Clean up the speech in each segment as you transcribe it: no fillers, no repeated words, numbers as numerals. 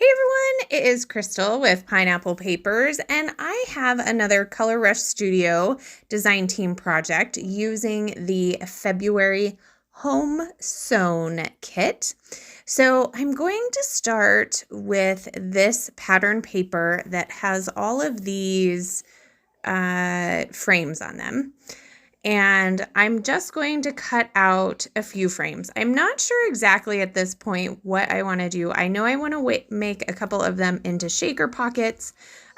Hey everyone, it is Crystal with Pineapple Papers, and I have another Color Rush Studio design team project using the February Home Sewn kit. So I'm going to start with this pattern paper that has all of these frames on them. And I'm just going to cut out a few frames. I'm not sure exactly at this point what I want to do. I know I want to make a couple of them into shaker pockets.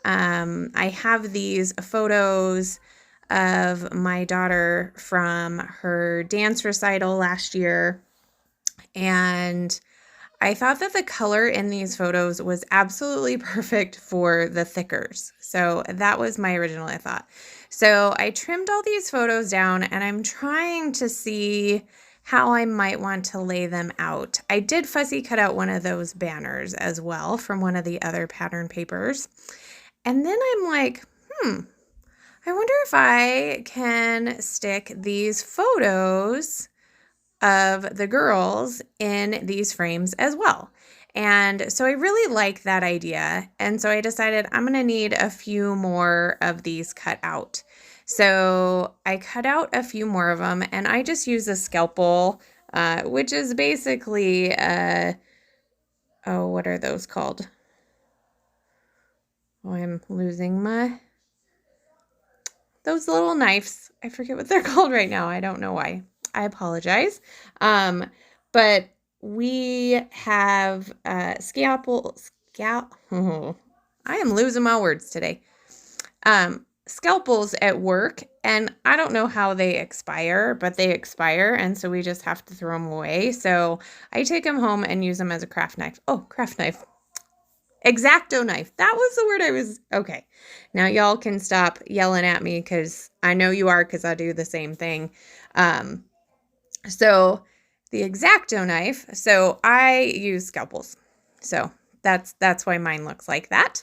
I have these photos of my daughter from her dance recital last year, and I thought that the color in these photos was absolutely perfect for the thickers. So that was my original thought. So I trimmed all these photos down and I'm trying to see how I might want to lay them out. I did fussy cut out one of those banners as well from one of the other pattern papers. And then I'm like, I wonder if I can stick these photos of the girls in these frames as well. And so I really like that idea. And so I decided I'm going to need a few more of these cut out. So I cut out a few more of them and I just use a scalpel, which is basically, what are those called? Oh, I'm losing those little knives. I forget what they're called right now. I don't know why. I apologize. But we have oh, I am losing my words today. Scalpels at work, and I don't know how they expire, but they expire, and so we just have to throw them away. So I take them home and use them as a craft knife. Oh, craft knife. X-Acto knife. That was the word okay. Now y'all can stop yelling at me because I know you are because I do the same thing. So the X-Acto knife, so I use scalpels. So that's why mine looks like that.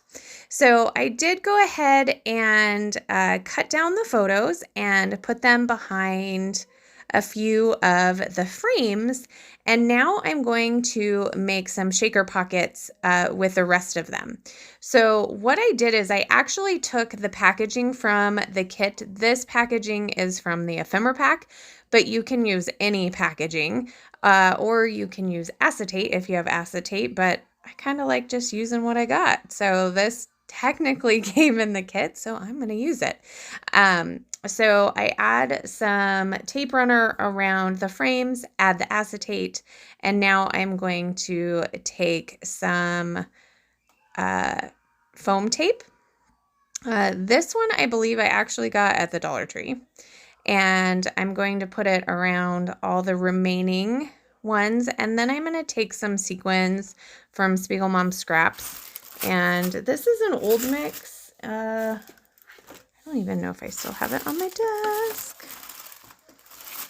So I did go ahead and cut down the photos and put them behind a few of the frames. And now I'm going to make some shaker pockets with the rest of them. So what I did is I actually took the packaging from the kit. This packaging is from the ephemera pack, but you can use any packaging or you can use acetate if you have acetate, but I kind of like just using what I got. So this technically came in the kit, so I'm going to use it. So I add some tape runner around the frames, add the acetate, and now I'm going to take some foam tape. This one I believe I actually got at the Dollar Tree. And I'm going to put it around all the remaining ones. And then I'm going to take some sequins from Spiegel Mom Scraps. And this is an old mix. I don't even know if I still have it on my desk.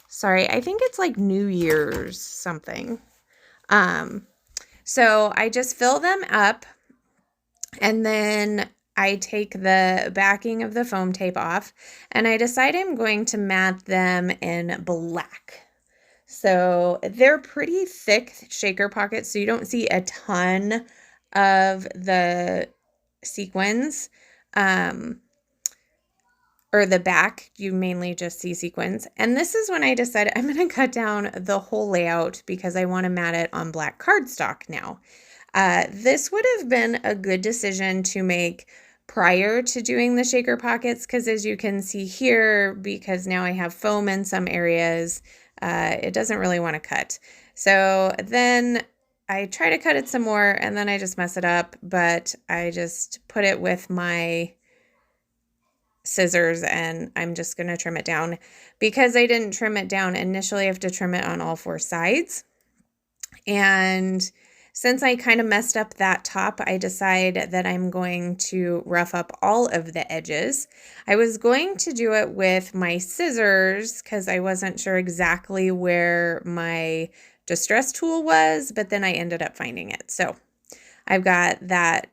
Sorry, I think it's like New Year's something. So I just fill them up and then I take the backing of the foam tape off and I decide I'm going to mat them in black. So they're pretty thick shaker pockets, so you don't see a ton of the sequins or the back. You mainly just see sequins. And this is when I decided I'm going to cut down the whole layout because I want to mat it on black cardstock now. This would have been a good decision to make prior to doing the shaker pockets because as you can see here, because now I have foam in some areas, it doesn't really want to cut. So then I try to cut it some more and then I just mess it up, but I just put it with my scissors and I'm just going to trim it down. Because I didn't trim it down initially, I have to trim it on all four sides. And since I kind of messed up that top, I decide that I'm going to rough up all of the edges. I was going to do it with my scissors because I wasn't sure exactly where my distress tool was, but then I ended up finding it. So I've got that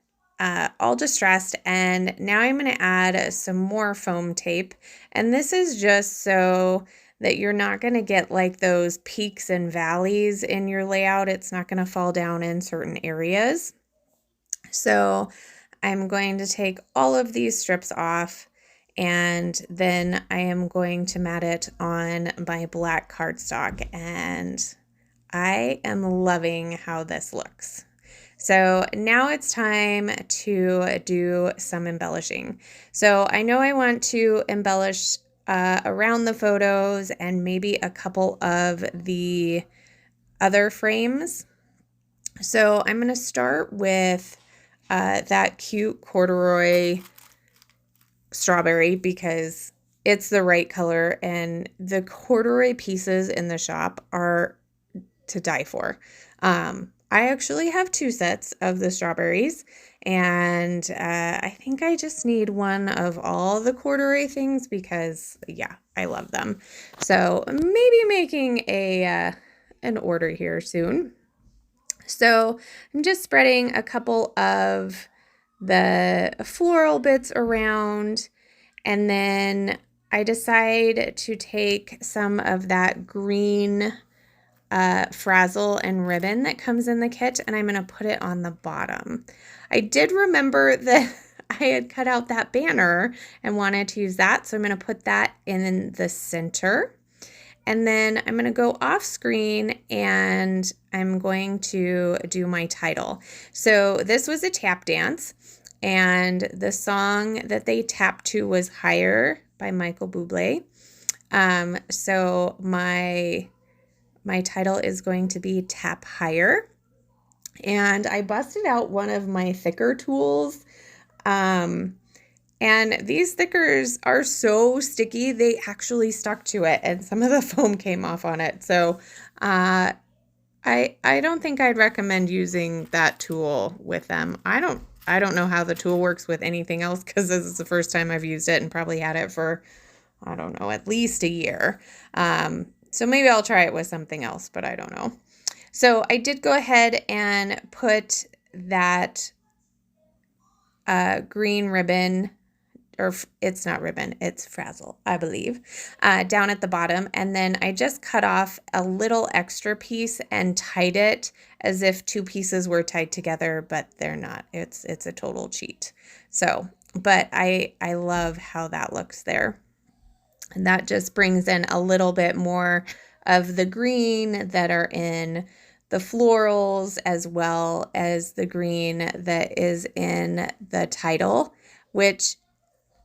all distressed, and now I'm going to add some more foam tape. And this is just so that you're not going to get like those peaks and valleys in your layout. It's not going to fall down in certain areas. So I'm going to take all of these strips off, and then I am going to mat it on my black cardstock, and I am loving how this looks. So now it's time to do some embellishing. So I know I want to embellish around the photos and maybe a couple of the other frames. So I'm going to start with that cute corduroy strawberry because it's the right color, and the corduroy pieces in the shop are to die for. I actually have 2 sets of the strawberries, and I think I just need one of all the corduroy things because, yeah, I love them. So maybe making an order here soon. So I'm just spreading a couple of the floral bits around, and then I decide to take some of that green frazzle and ribbon that comes in the kit, and I'm going to put it on the bottom. I did remember that I had cut out that banner and wanted to use that, so I'm going to put that in the center. And then I'm going to go off screen and I'm going to do my title. So this was a tap dance, and the song that they tapped to was Higher by Michael Bublé. So my title is going to be Tap Higher. And I busted out one of my thicker tools. And these thickers are so sticky, they actually stuck to it, and some of the foam came off on it. So I don't think I'd recommend using that tool with them. I don't know how the tool works with anything else because this is the first time I've used it and probably had it for, I don't know, at least a year. So maybe I'll try it with something else, but I don't know. So I did go ahead and put that green ribbon, or it's not ribbon, it's frazzle, I believe, down at the bottom. And then I just cut off a little extra piece and tied it as if 2 pieces were tied together, but they're not. It's a total cheat. So, but I love how that looks there. And that just brings in a little bit more of the green that are in the florals, as well as the green that is in the title, which,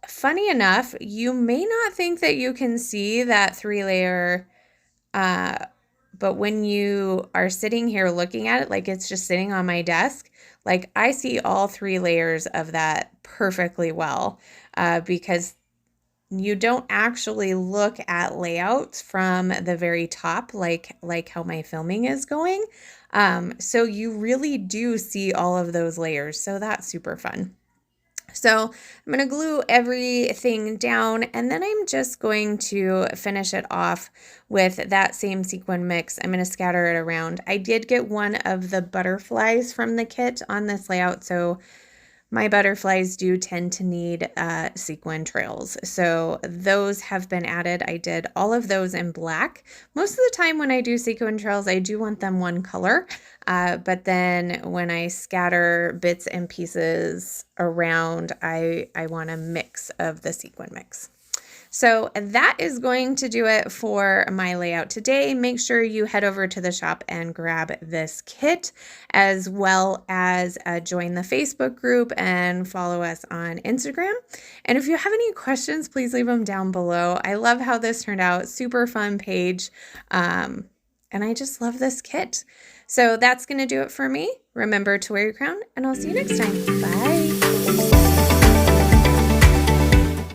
funny enough, you may not think that you can see that 3-layer, but when you are sitting here looking at it, like it's just sitting on my desk, like I see all 3 layers of that perfectly well, because you don't actually look at layouts from the very top, like how my filming is going. So you really do see all of those layers. So that's super fun. So I'm going to glue everything down, and then I'm just going to finish it off with that same sequin mix. I'm going to scatter it around. I did get one of the butterflies from the kit on this layout, so my butterflies do tend to need sequin trails. So those have been added. I did all of those in black. Most of the time when I do sequin trails, I do want them one color. But then when I scatter bits and pieces around, I want a mix of the sequin mix. So that is going to do it for my layout today. Make sure you head over to the shop and grab this kit, as well as join the Facebook group and follow us on Instagram. And if you have any questions, please leave them down below. I love how this turned out. Super fun page. And I just love this kit. So that's going to do it for me. Remember to wear your crown, and I'll see you next time. Bye.